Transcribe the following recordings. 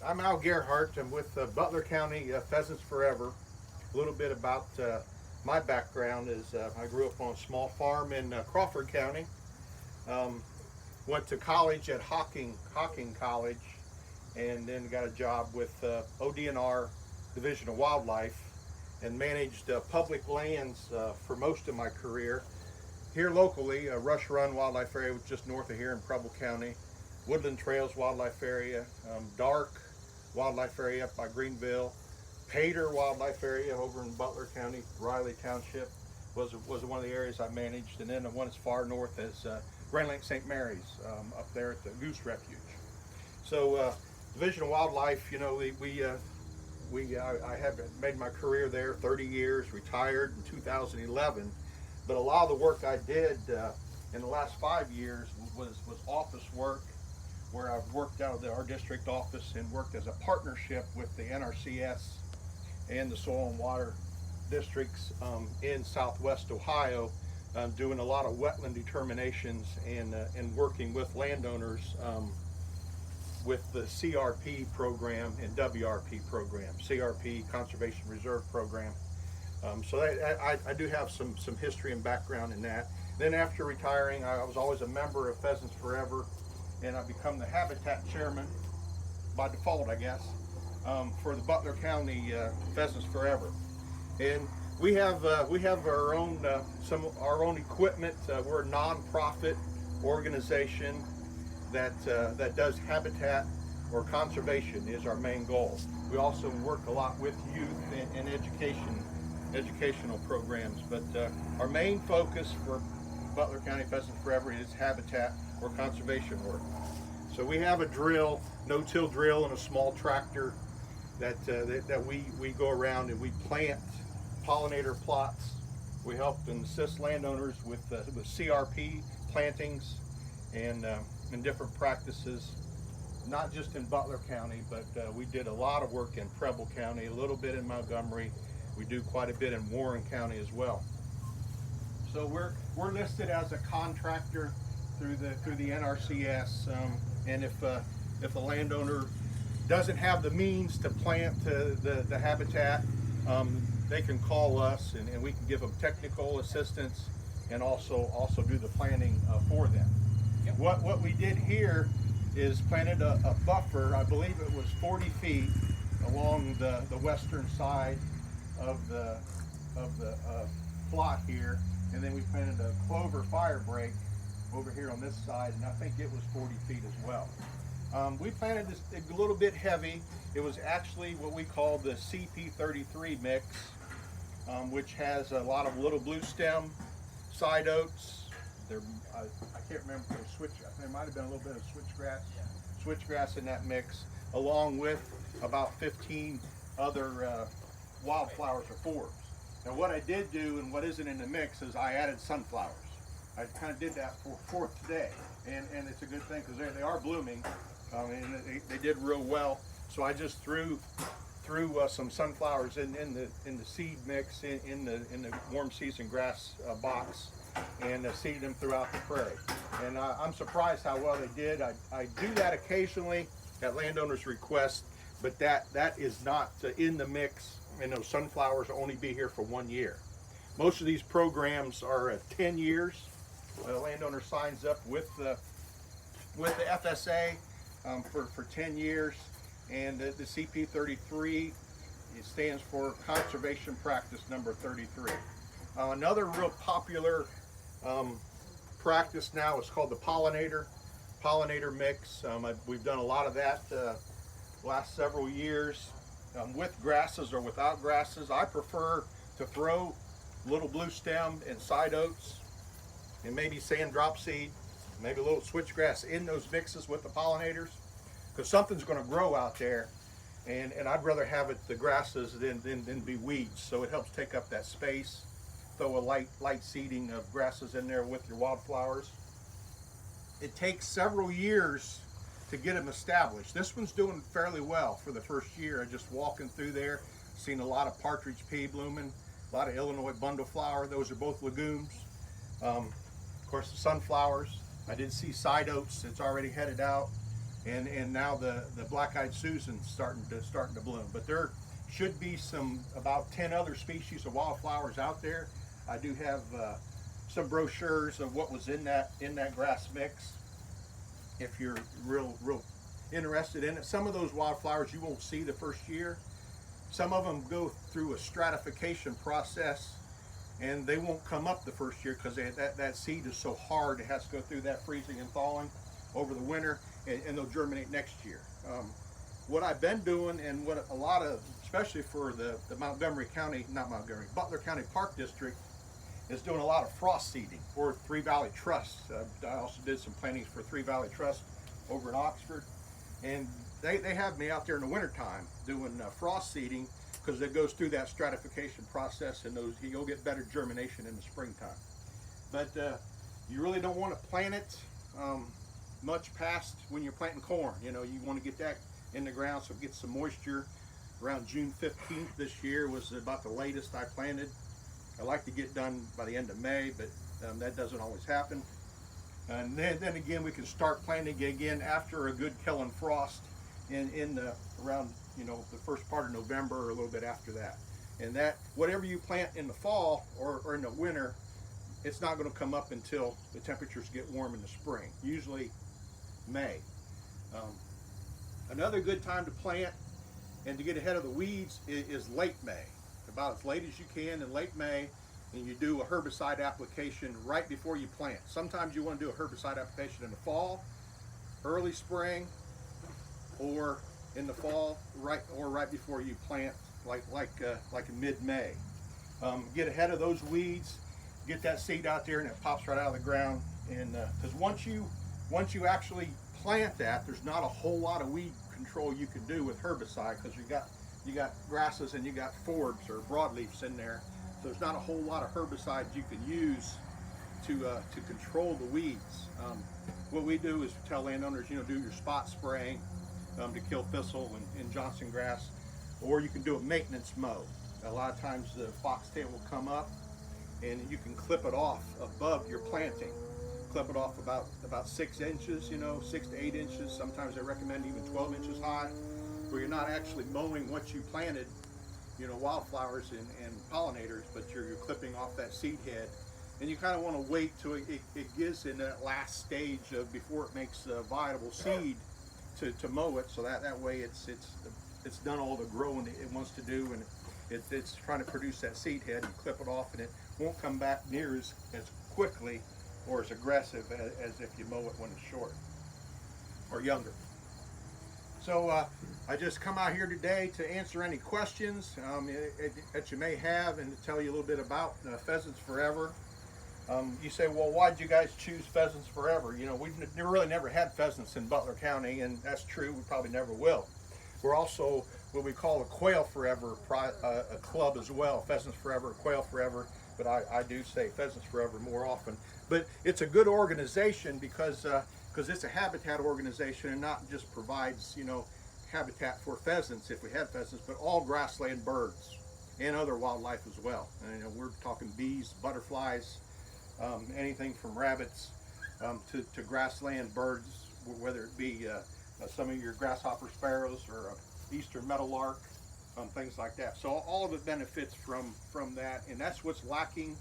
I'm Al Gerhardt. I'm with Butler County Pheasants Forever. A little bit about my background is I grew up on a small farm in Crawford County. Um, Went to college at Hocking College, and then got a job with ODNR Division of Wildlife, and managed public lands for most of my career. Here locally, Rush Run Wildlife Area, which is just north of here in Preble County. Woodland Trails Wildlife Area, Dark Wildlife Area up by Greenville, Pater Wildlife Area over in Butler County, Riley Township was one of the areas I managed, and then the one as far north as Grand Lake St. Mary's up there at the Goose Refuge. So Division of Wildlife, you know, I have made my career there 30 years, retired in 2011, but a lot of the work I did in the last 5 years was office work, where I've worked out of our district office and worked as a partnership with the NRCS and the soil and water districts in Southwest Ohio, doing a lot of wetland determinations and working with landowners with the CRP program and WRP program, CRP Conservation Reserve Program. So I do have some history and background in that. Then after retiring, I was always a member of Pheasants Forever, and I become the habitat chairman by default, I guess, for the Butler County Pheasants Forever. And we have our own our own equipment. We're a non-profit organization that does habitat or conservation is our main goal. We also work a lot with youth and educational programs, but our main focus for Butler County Pheasants Forever is habitat or conservation work. So we have a drill, no-till drill, and a small tractor that we go around and we plant pollinator plots. We help and assist landowners with CRP plantings and different practices, not just in Butler County, but we did a lot of work in Preble County, a little bit in Montgomery. We do quite a bit in Warren County as well. So we're listed as a contractor through the NRCS, and if a landowner doesn't have the means to plant the habitat, they can call us and we can give them technical assistance and also do the planting for them. Yep. What we did here is planted a buffer. I believe it was 40 feet along the western side of the plot here, and then we planted a clover fire break over here on this side, and I think it was 40 feet as well. We planted this a little bit heavy. It was actually what we call the CP33 mix, which has a lot of little blue stem side oats. I can't remember if it was there might have been a little bit of switchgrass in that mix, along with about 15 other wildflowers or forbs. Now what I did do, and what isn't in the mix, is I added sunflowers. I kind of did that for today, and it's a good thing because they are blooming, and they did real well. So I just threw some sunflowers in the seed mix in the warm season grass box, and seeded them throughout the prairie. And I'm surprised how well they did. I do that occasionally at landowners' request, but that is not in the mix, and those sunflowers will only be here for 1 year. Most of these programs are 10 years. The landowner signs up with the FSA for 10 years, and the CP33, it stands for Conservation Practice Number 33. Another real popular practice now is called the pollinator mix. We've done a lot of that last several years with grasses or without grasses. I prefer to throw little blue stem and side oats and maybe sand drop seed, maybe a little switchgrass in those mixes with the pollinators, because something's going to grow out there, and I'd rather have it the grasses than be weeds. So it helps take up that space. Throw a light seeding of grasses in there with your wildflowers. It takes several years to get them established. This one's doing fairly well for the first year. I just walking through there, seen a lot of partridge pea blooming, a lot of Illinois bundleflower. Those are both legumes. Of course, the sunflowers. I did see side oats. It's already headed out. and now the black-eyed Susan's starting to bloom. But there should be about 10 other species of wildflowers out there. I do have some brochures of what was in that grass mix, if you're real interested in it. Some of those wildflowers you won't see the first year. Some of them go through a stratification process, and they won't come up the first year because that seed is so hard. It has to go through that freezing and thawing over the winter, and they'll germinate next year. What I've been doing, and what a lot of, especially for the Butler County Park District, is doing a lot of frost seeding for Three Valley Trust. I also did some plantings for Three Valley Trust over in Oxford, and they have me out there in the wintertime doing frost seeding, because it goes through that stratification process, and you'll get better germination in the springtime. But you really don't want to plant it much past when you're planting corn. You want to get that in the ground so it gets some moisture. Around June 15th this year was about the latest I planted. I like to get done by the end of May, but that doesn't always happen. And then again, we can start planting again after a good killing frost around the first part of November, or a little bit after that. And that, whatever you plant in the fall or in the winter, it's not going to come up until the temperatures get warm in the spring, usually May. Another good time to plant and to get ahead of the weeds is late May. About as late as you can in late May, and you do a herbicide application right before you plant. Sometimes you want to do a herbicide application in the fall, early spring, or in the fall, right before you plant, like in mid-May. Get ahead of those weeds, get that seed out there, and it pops right out of the ground. And because once you actually plant that, there's not a whole lot of weed control you can do with herbicide, because you got grasses and you got forbs or broadleafs in there. So there's not a whole lot of herbicides you can use to control the weeds. What we do is tell landowners, do your spot spraying to kill thistle and Johnson grass, or you can do a maintenance mow. A lot of times the foxtail will come up, and you can clip it off above your planting. Clip it off about 6 inches, 6 to 8 inches. Sometimes they recommend even 12 inches high, where you're not actually mowing what you planted, wildflowers and pollinators, but you're clipping off that seed head. And you kind of want to wait till it gets in that last stage of before it makes a viable seed to mow it, so that way it's done all the growing it wants to do, and it's trying to produce that seed head, and clip it off, and it won't come back near as quickly or as aggressive as if you mow it when it's short or younger. So I just come out here today to answer any questions that you may have, and to tell you a little bit about Pheasants Forever. You say, well, why did you guys choose Pheasants Forever? We've really never had pheasants in Butler County, and that's true. We probably never will. We're also what we call a Quail Forever a club as well. Pheasants Forever, Quail Forever, but I do say Pheasants Forever more often. But it's a good organization because it's a habitat organization, and not just provides habitat for pheasants if we have pheasants, but all grassland birds and other wildlife as well. And we're talking bees, butterflies, anything from rabbits to grassland birds, whether it be some of your grasshopper sparrows or eastern meadowlark, things like that. So all of it benefits from that, and that's what's lacking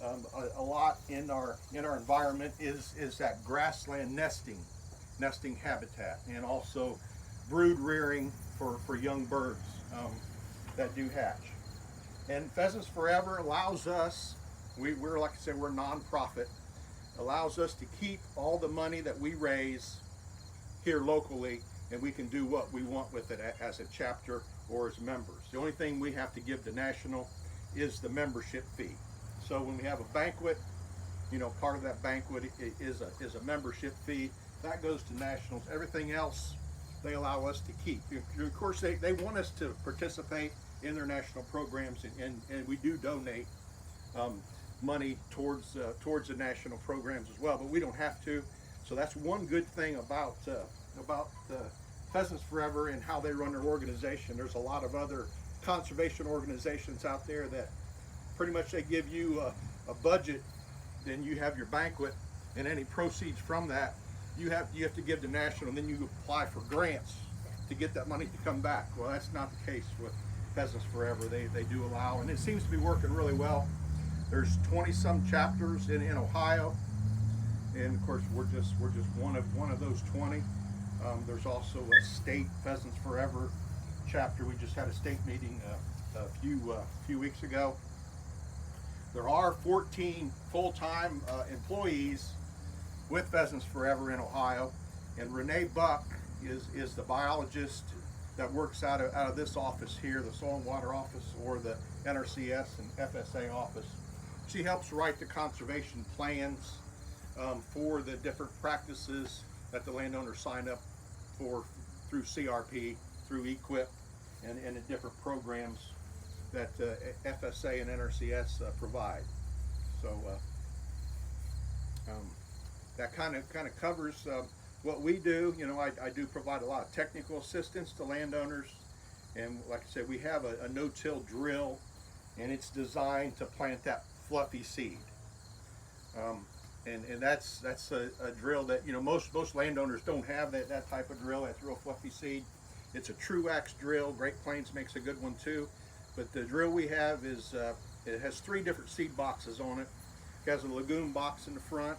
a lot in our environment is that grassland nesting habitat, and also brood rearing for young birds that do hatch. And Pheasants Forever allows us, we're like I said, we're a nonprofit, allows us to keep all the money that we raise here locally, and we can do what we want with it as a chapter or as members. The only thing we have to give to national is the membership fee. So when we have a banquet, part of that banquet is a membership fee. That goes to nationals. Everything else they allow us to keep. Of course, they want us to participate in their national programs, and we do donate money towards the national programs as well, but we don't have to. So that's one good thing about Pheasants Forever and how they run their organization. There's a lot of other conservation organizations out there that pretty much they give you a budget, then you have your banquet, and any proceeds from that you have to give to national, and then you apply for grants to get that money to come back. Well, that's not the case with Pheasants Forever. They do allow, and it seems to be working really well. There's 20 some chapters in Ohio, and of course we're just one of those 20. There's also a state Pheasants Forever chapter. We just had a state meeting a few weeks ago. There are 14 full-time employees with Pheasants Forever in Ohio, and Renee Buck is the biologist that works out of this office here, the Soil and Water Office, or the NRCS and FSA office. She helps write the conservation plans for the different practices that the landowners sign up for through CRP, through EQIP, and the different programs that FSA and NRCS provide. So that kind of covers what we do. You know, I do provide a lot of technical assistance to landowners, and like I said, we have a no-till drill, and it's designed to plant that fluffy seed. And that's a drill that, you know, most landowners don't have that type of drill. That's real fluffy seed. It's a true axe drill. Great Plains makes a good one too. But the drill we have is it has 3 different seed boxes on it. It has a legume box in the front,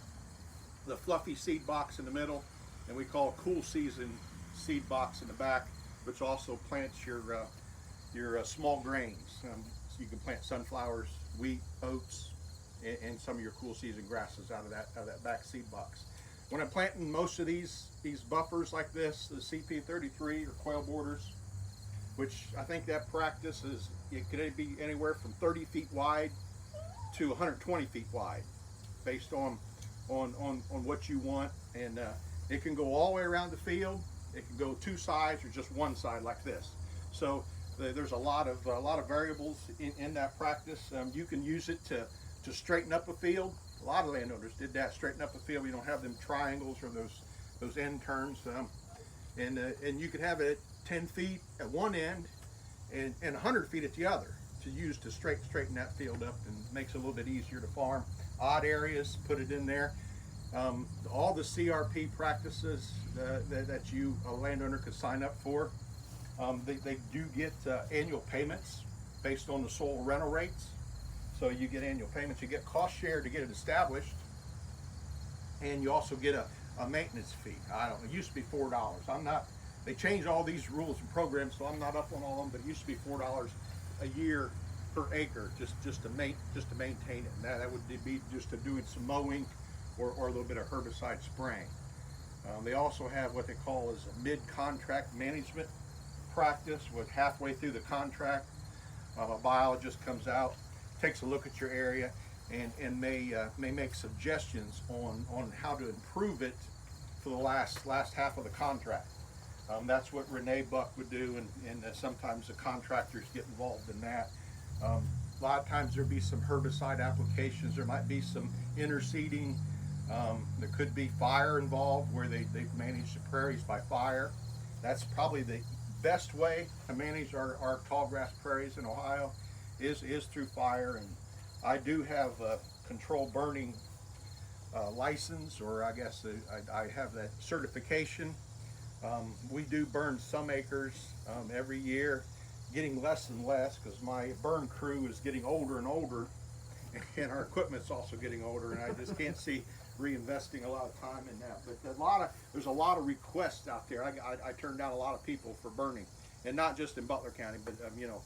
the fluffy seed box in the middle, and we call cool season seed box in the back, which also plants your small grains. So you can plant sunflowers, wheat, oats, and some of your cool season grasses out of that back seed box. When I'm planting most of these buffers like this, the CP33 or quail borders, which I think that practice is, it could be anywhere from 30 feet wide to 120 feet wide, based on what you want, and it can go all the way around the field. It can go 2 sides or just 1 side like this. So there's a lot of variables in that practice. You can use it to straighten up a field. A lot of landowners did that, straighten up a field. You don't have them triangles or those end turns, and you can have it 10 feet at one end and 100 feet at the other to use to straighten that field up, and makes it a little bit easier to farm. Odd areas, put it in there. All the CRP practices that a landowner could sign up for, they do get annual payments based on the soil rental rates. So you get annual payments, you get cost share to get it established, and you also get a maintenance fee. It used to be $4. They changed all these rules and programs, so I'm not up on all of them, but it used to be $4 a year per acre just to maintain it. And that would be just to doing some mowing or a little bit of herbicide spraying. They also have what they call as a mid-contract management practice, with halfway through the contract, a biologist comes out, takes a look at your area, and may make suggestions on how to improve it for the last half of the contract. That's what Renee Buck would do, and sometimes the contractors get involved in that. A lot of times there'll be some herbicide applications. There might be some interseeding. There could be fire involved, where they manage the prairies by fire. That's probably the best way to manage our tall grass prairies in Ohio is through fire. And I do have a controlled burning license, or I guess I have that certification. We do burn some acres every year, getting less and less because my burn crew is getting older and older, and our equipment's also getting older, and I just can't see reinvesting a lot of time in that. But there's a lot of requests out there. I turned down a lot of people for burning, and not just in Butler County, but you know,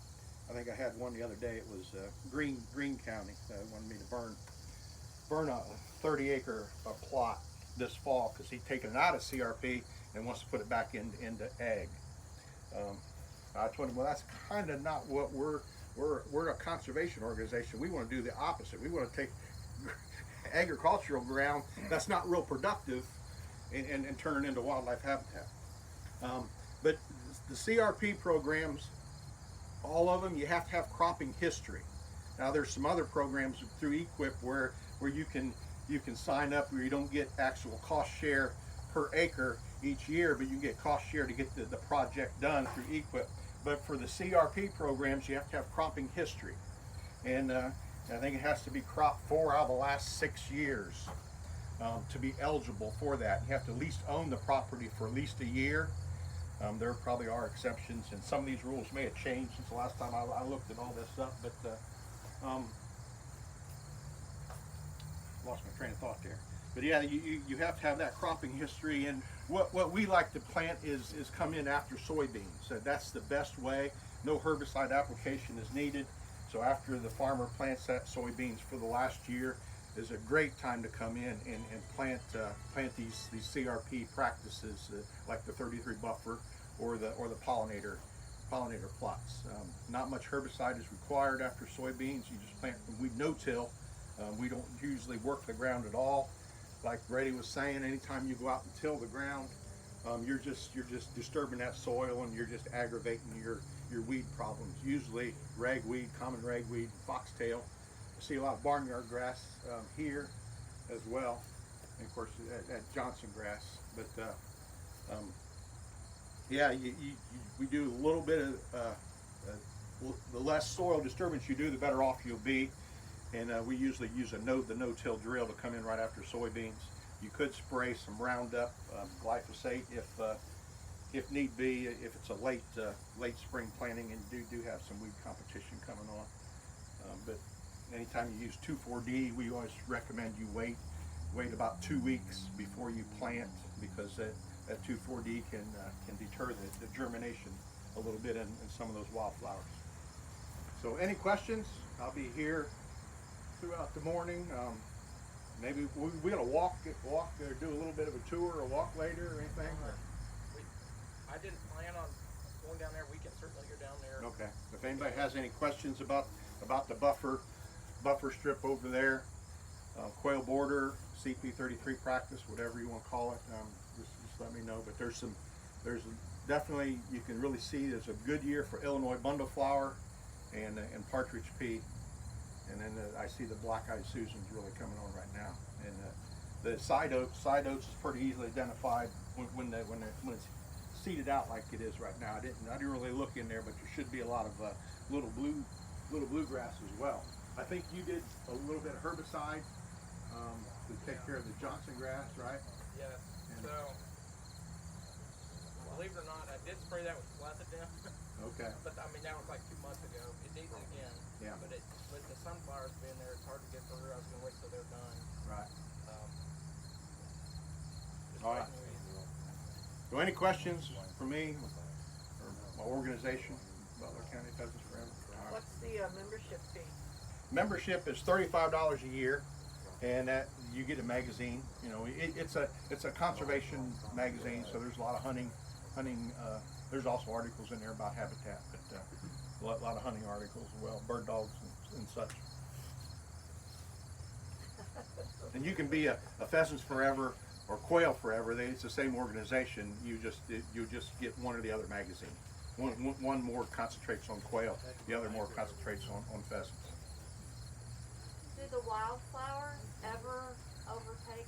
I think I had one the other day. It was Greene County wanted me to burn a 30-acre plot this fall because he'd taken it out of CRP and wants to put it back into ag. I told him, well, that's kind of not what we're a conservation organization. We want to do the opposite. We want to take agricultural ground that's not real productive and turn it into wildlife habitat. But the CRP programs, all of them, you have to have cropping history. Now there's some other programs through EQIP where you can sign up where you don't get actual cost share per acre each year, but you can get cost share to get the project done through EQIP. But for the CRP programs, you have to have cropping history, and I think it has to be cropped 4 out of the last 6 years. to be eligible for that. You have to at least own the property for at least a year. There probably are exceptions, and some of these rules may have changed since the last time I looked at all this up, but lost my train of thought there. But yeah, you have to have that cropping history, and what we like to plant is come in after soybeans. So that's the best way. No herbicide application is needed. So after the farmer plants that soybeans for the last year is a great time to come in and plant these CRP practices like the 33 buffer or the pollinator plots. Not much herbicide is required after soybeans. You just plant them. We no-till. We don't usually work the ground at all. Like Brady was saying, anytime you go out and till the ground, you're just disturbing that soil, and you're just aggravating your weed problems. Usually ragweed, common ragweed, foxtail. I see a lot of barnyard grass here as well, and of course that Johnson grass. But yeah, we do a little bit of the less soil disturbance you do, the better off you'll be. And we usually use the no-till drill to come in right after soybeans. You could spray some Roundup, glyphosate if need be, if it's a late spring planting and you do have some weed competition coming on. But anytime you use 2,4-D, we always recommend you wait about 2 weeks before you plant, because that 2,4-D can deter the germination a little bit in some of those wildflowers. So any questions? I'll be here throughout the morning. Maybe we're gonna walk or do a little bit of a tour or walk later or anything. I didn't plan on going down there. We can certainly go down there. Okay. If anybody has any questions about the buffer strip over there, quail border, CP33 practice, whatever you want to call it, just let me know. But there's definitely, you can really see there's a good year for Illinois bundleflower and partridge pea. And then I see the black-eyed Susan's really coming on right now, and the side oats is pretty easily identified when it's seeded out like it is right now. I didn't really look in there, but there should be a lot of little bluegrass as well. I think you did a little bit of herbicide to take care of the Johnson grass, right? Yes. So believe it or not, I did spray that with clethodim. Okay. But I mean, that was like 2 months ago. It needs it again. Yeah. But with the sunflowers being there, it's hard to get through. I was gonna wait till they're done. Right. All right. So any questions for me or my organization, Butler County Pheasants Forever? Right. What's the membership fee? Membership is $35 a year, and that you get a magazine. You know, it's a conservation magazine, so there's a lot of hunting. There's also articles in there about habitat, but a lot of hunting articles as well, bird dogs and such. And you can be a Pheasants Forever or Quail Forever. It's the same organization. You just get one or the other magazine. One more concentrates on quail, the other more concentrates on pheasants. Do the wildflowers ever overtake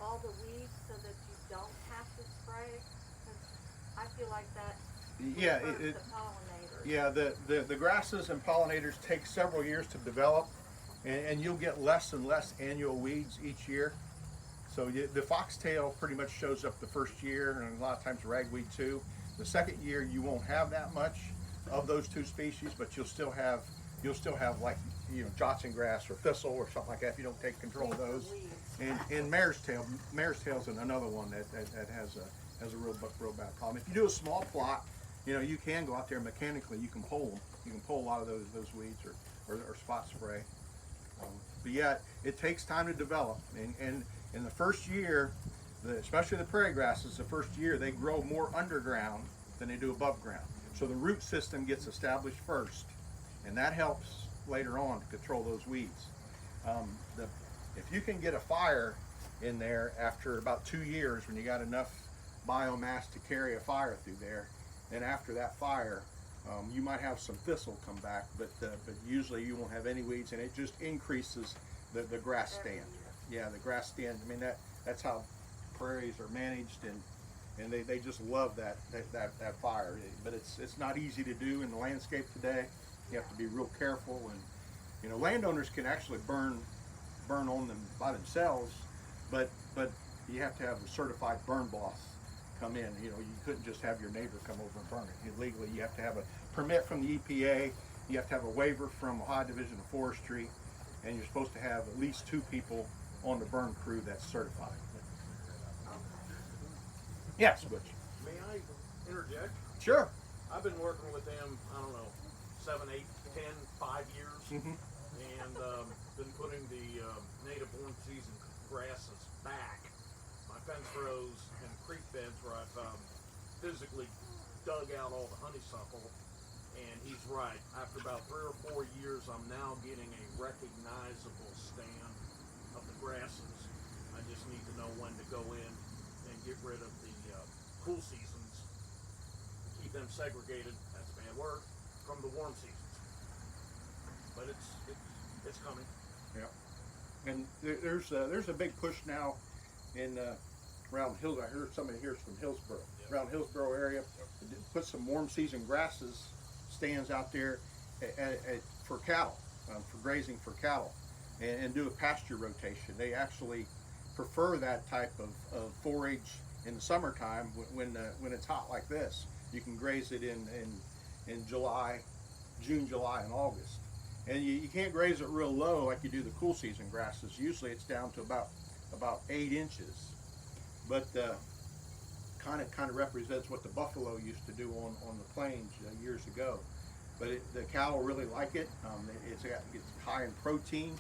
all the weeds so that you don't have to spray? 'Cause I feel like that Yeah, hurts the pollinators. yeah. The grasses and pollinators take several years to develop, and you'll get less and less annual weeds each year. So the foxtail pretty much shows up the first year, and a lot of times ragweed too. The second year you won't have that much of those two species, but you'll still have like, you know, Johnson grass or thistle or something like that if you don't take control of those. And mare's tail is another one that has a real bad problem. If you do a small plot, you know, you can go out there mechanically. You can pull them. You can pull a lot of those weeds or spot spray. But yeah, it takes time to develop. And in the first year, especially the prairie grasses, the first year they grow more underground than they do above ground. So the root system gets established first, and that helps later on to control those weeds. If you can get a fire in there after about 2 years, when you got enough biomass to carry a fire through there, and after that fire, you might have some thistle come back, but usually you won't have any weeds, and it just increases the grass stand. Yeah, the grass stand. I mean, that's how prairies are managed, and they just love that fire. But it's not easy to do in the landscape today. You have to be real careful, and you know, landowners can actually burn on them by themselves, but you have to have a certified burn boss come in. You know, you couldn't just have your neighbor come over and burn it. Legally, you have to have a permit from the EPA. You have to have a waiver from Ohio Division of Forestry, and you're supposed to have at least 2 people on the burn crew that's certified. Yes, Butch. May I interject? Sure. I've been working with them, I don't know, 7, 8, 10, 5 years, and been putting the native warm season grasses back. My fence rows and creek beds where I've physically dug out all the honeysuckle, and he's right. After about 3 or 4 years, I'm now getting a recognizable stand of the grasses. I just need to know when to go in and get rid of the cool seasons, keep them segregated, that's bad word, from the warm seasons. But it's coming. Yeah. And there's a big push now in around Hills. I heard somebody here's from Hillsboro. Yep. Around Hillsboro area, put some warm season grasses stands out there for cattle, for grazing for cattle, and do a pasture rotation. They actually prefer that type of forage in the summertime when it's hot like this. You can graze it in July, June, July, and August. And you can't graze it real low like you do the cool season grasses. Usually it's down to about 8 inches. But kind of represents what the buffalo used to do on the plains years ago. But the cattle really like it. It's high in protein,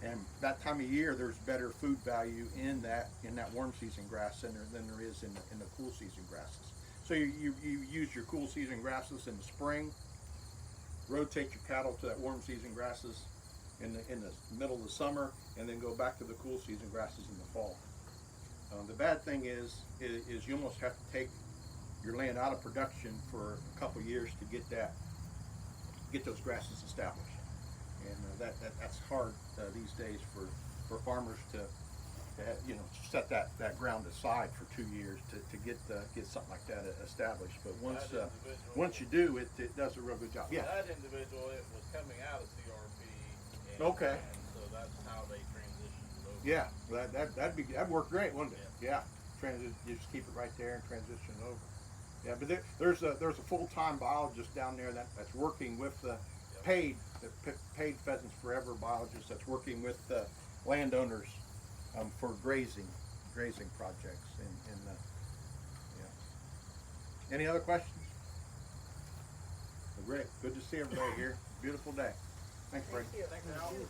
and that time of year there's better food value in that warm season grass than there is in the cool season grasses. So you use your cool season grasses in the spring, rotate your cattle to that warm season grasses in the middle of the summer, and then go back to the cool season grasses in the fall. The bad thing is you almost have to take your land out of production for a couple years to get those grasses established, and that's hard these days for farmers to set that ground aside for 2 years to get something like that established. But once you do, it does a real good job. Yeah. That individual, it was coming out of CRP. Okay. And so that's how they transitioned over. Yeah, that'd work great, wouldn't it? Yeah. You just keep it right there and transition it over. Yeah, but there's a full-time biologist down there that's working with the paid Pheasants Forever biologist that's working with landowners for grazing projects. And yeah. Any other questions? Well, great. Good to see everybody here. Beautiful day. Thanks, Frank. Thank you.